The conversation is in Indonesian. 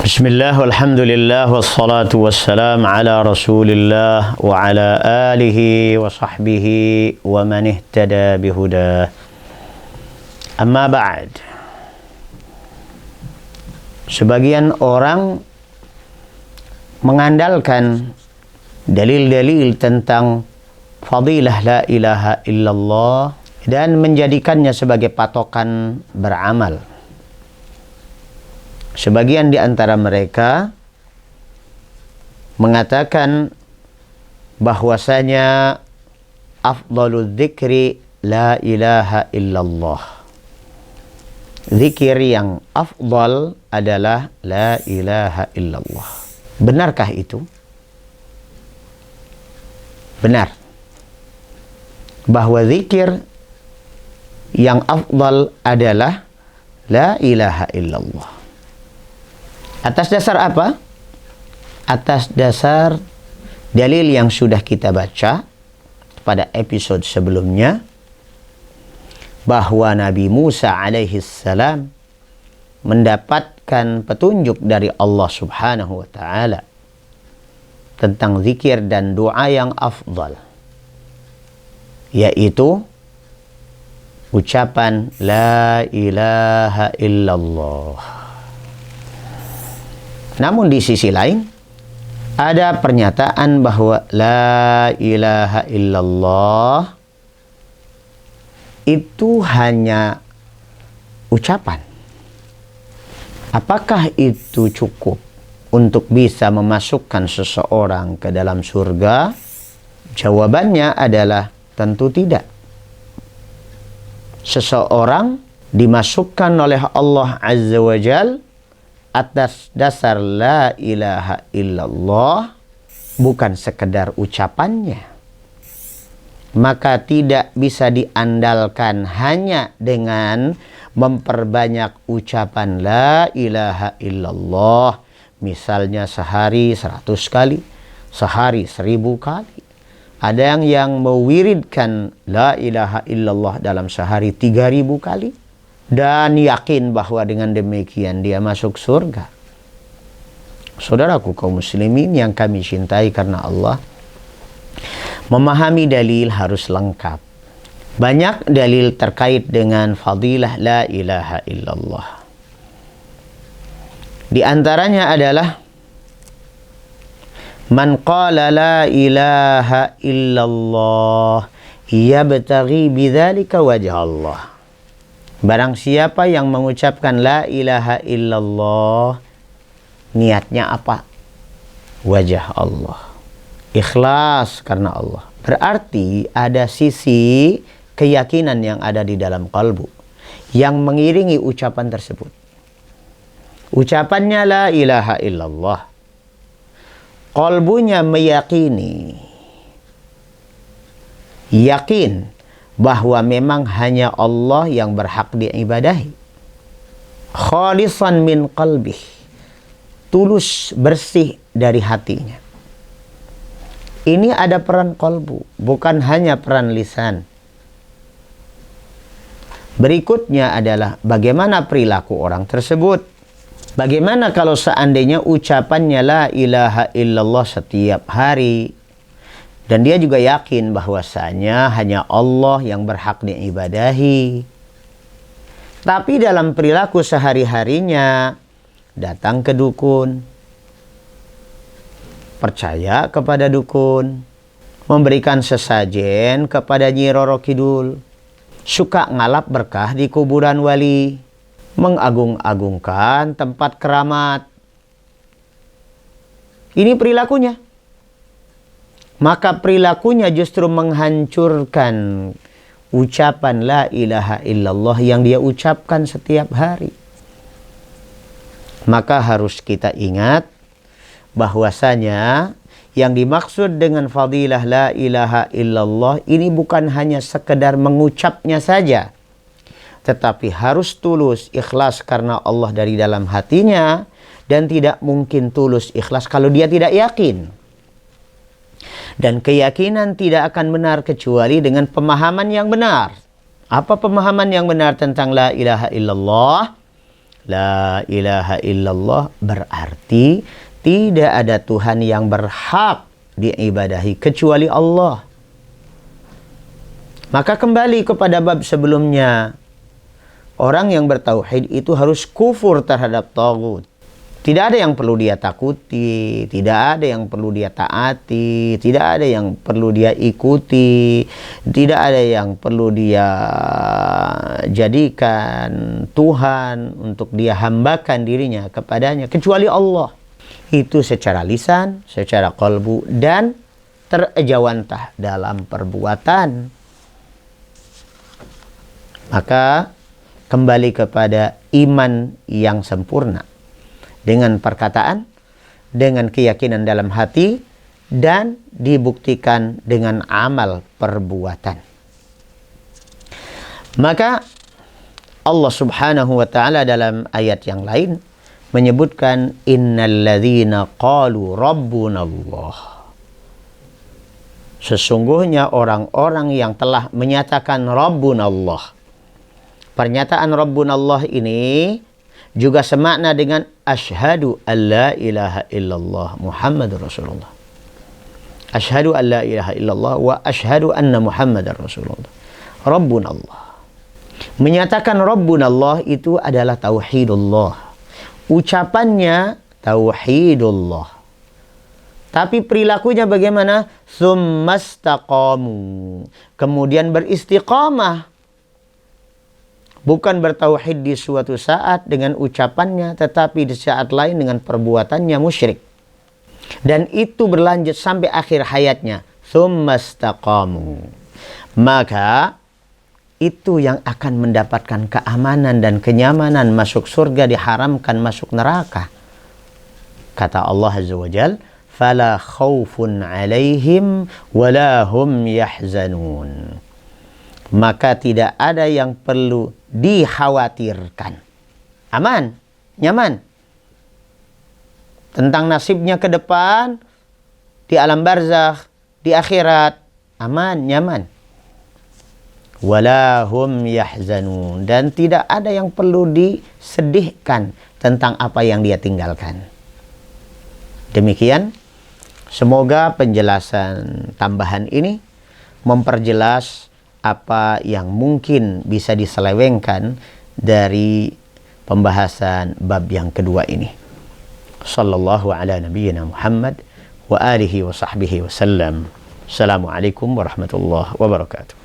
Bismillah, walhamdulillah, wassalatu wassalam ala rasulillah wa ala alihi wa sahbihi wa man ihtada bihudah. Amma ba'd. Sebagian orang mengandalkan dalil-dalil tentang fadilah la ilaha illallah dan menjadikannya sebagai patokan beramal. Sebagian di antara mereka mengatakan bahwasanya afdalul dzikri la ilaha illallah. Zikir yang afdal adalah la ilaha illallah. Benarkah itu? Benar. Bahwa zikir yang afdal adalah la ilaha illallah. Atas dasar apa? Atas dasar dalil yang sudah kita baca pada episode sebelumnya, bahwa Nabi Musa alaihi salam mendapatkan petunjuk dari Allah subhanahu wa ta'ala tentang zikir dan doa yang afdal, yaitu ucapan la ilaha illallah. Namun di sisi lain ada pernyataan bahwa la ilaha illallah itu hanya ucapan. Apakah itu cukup untuk bisa memasukkan seseorang ke dalam surga? Jawabannya adalah tentu tidak. Seseorang dimasukkan oleh Allah Azza wa Jalla atas dasar la ilaha illallah, bukan sekedar ucapannya. Maka tidak bisa diandalkan hanya dengan memperbanyak ucapan la ilaha illallah. Misalnya sehari 100 kali, sehari 1000 kali. Ada yang mewiridkan la ilaha illallah dalam sehari 3000 kali. Dan yakin bahwa dengan demikian dia masuk surga. Saudaraku kaum muslimin yang kami cintai karena Allah, memahami dalil harus lengkap. Banyak dalil terkait dengan fadilah la ilaha illallah. Di antaranya adalah man qala la ilaha illallah yabtaghi bidzalika wajha Allah. Barang siapa yang mengucapkan la ilaha illallah, niatnya apa? Wajah Allah. Ikhlas karena Allah. Berarti ada sisi keyakinan yang ada di dalam kalbu yang mengiringi ucapan tersebut. Ucapannya la ilaha illallah. Kalbunya meyakini. Yakin bahwa memang hanya Allah yang berhak diibadahi. Khalisan min qalbih. Tulus, bersih dari hatinya. Ini ada peran kalbu, bukan hanya peran lisan. Berikutnya adalah bagaimana perilaku orang tersebut. Bagaimana kalau seandainya ucapannya la ilaha illallah setiap hari, dan dia juga yakin bahwasanya hanya Allah yang berhak diibadahi. Tapi dalam perilaku sehari-harinya, datang ke dukun, percaya kepada dukun, memberikan sesajen kepada Nyi Roro Kidul, suka ngalap berkah di kuburan wali, mengagung-agungkan tempat keramat. Ini perilakunya. Maka perilakunya justru menghancurkan ucapan la ilaha illallah yang dia ucapkan setiap hari. Maka harus kita ingat bahwasanya yang dimaksud dengan fadilah la ilaha illallah ini bukan hanya sekedar mengucapnya saja, tetapi harus tulus, ikhlas karena Allah dari dalam hatinya, dan tidak mungkin tulus ikhlas kalau dia tidak yakin. Dan keyakinan tidak akan benar kecuali dengan pemahaman yang benar. Apa pemahaman yang benar tentang la ilaha illallah? la ilaha illallah berarti tidak ada Tuhan yang berhak diibadahi kecuali Allah. Maka kembali kepada bab sebelumnya, orang yang bertauhid itu harus kufur terhadap taghut. Tidak ada yang perlu dia takuti, tidak ada yang perlu dia taati, tidak ada yang perlu dia ikuti, tidak ada yang perlu dia jadikan Tuhan untuk dia hambakan dirinya kepadanya kecuali Allah. Itu secara lisan, secara qalbu, dan terejawantah dalam perbuatan. Maka kembali kepada iman yang sempurna dengan perkataan, dengan keyakinan dalam hati, dan dibuktikan dengan amal perbuatan. Maka Allah Subhanahu wa ta'ala dalam ayat yang lain menyebutkan innalladzina qalu rabbunallah. Sesungguhnya orang-orang yang telah menyatakan rabbunallah. Pernyataan rabbunallah ini juga semakna dengan asyhadu alla ilaha illallah Muhammadur Rasulullah. Asyhadu alla ilaha illallah wa asyhadu anna Muhammadar Rasulullah. Rabbunallah. Menyatakan Rabbunallah itu adalah tauhidullah. Ucapannya tauhidullah. Tapi perilakunya bagaimana? Tsummastaqamu. Kemudian beristiqamah. Bukan bertauhid di suatu saat dengan ucapannya, tetapi di saat lain dengan perbuatannya musyrik. Dan itu berlanjut sampai akhir hayatnya. Tsummastaqamu. Maka itu yang akan mendapatkan keamanan dan kenyamanan, masuk surga, diharamkan masuk neraka. Kata Allah Azza wa Jal, fala khawfun alaihim wala hum yahzanun. Maka tidak ada yang perlu dikhawatirkan. Aman, nyaman. Tentang nasibnya ke depan, di alam barzakh, di akhirat, aman, nyaman. Wala hum yahzanun. Dan tidak ada yang perlu disedihkan tentang apa yang dia tinggalkan. Demikian, semoga penjelasan tambahan ini memperjelas apa yang mungkin bisa diselewengkan dari pembahasan bab yang kedua ini. Sallallahu ala nabiyyina Muhammad wa alihi wa sahbihi wa sallam. Assalamualaikum warahmatullahi wabarakatuh.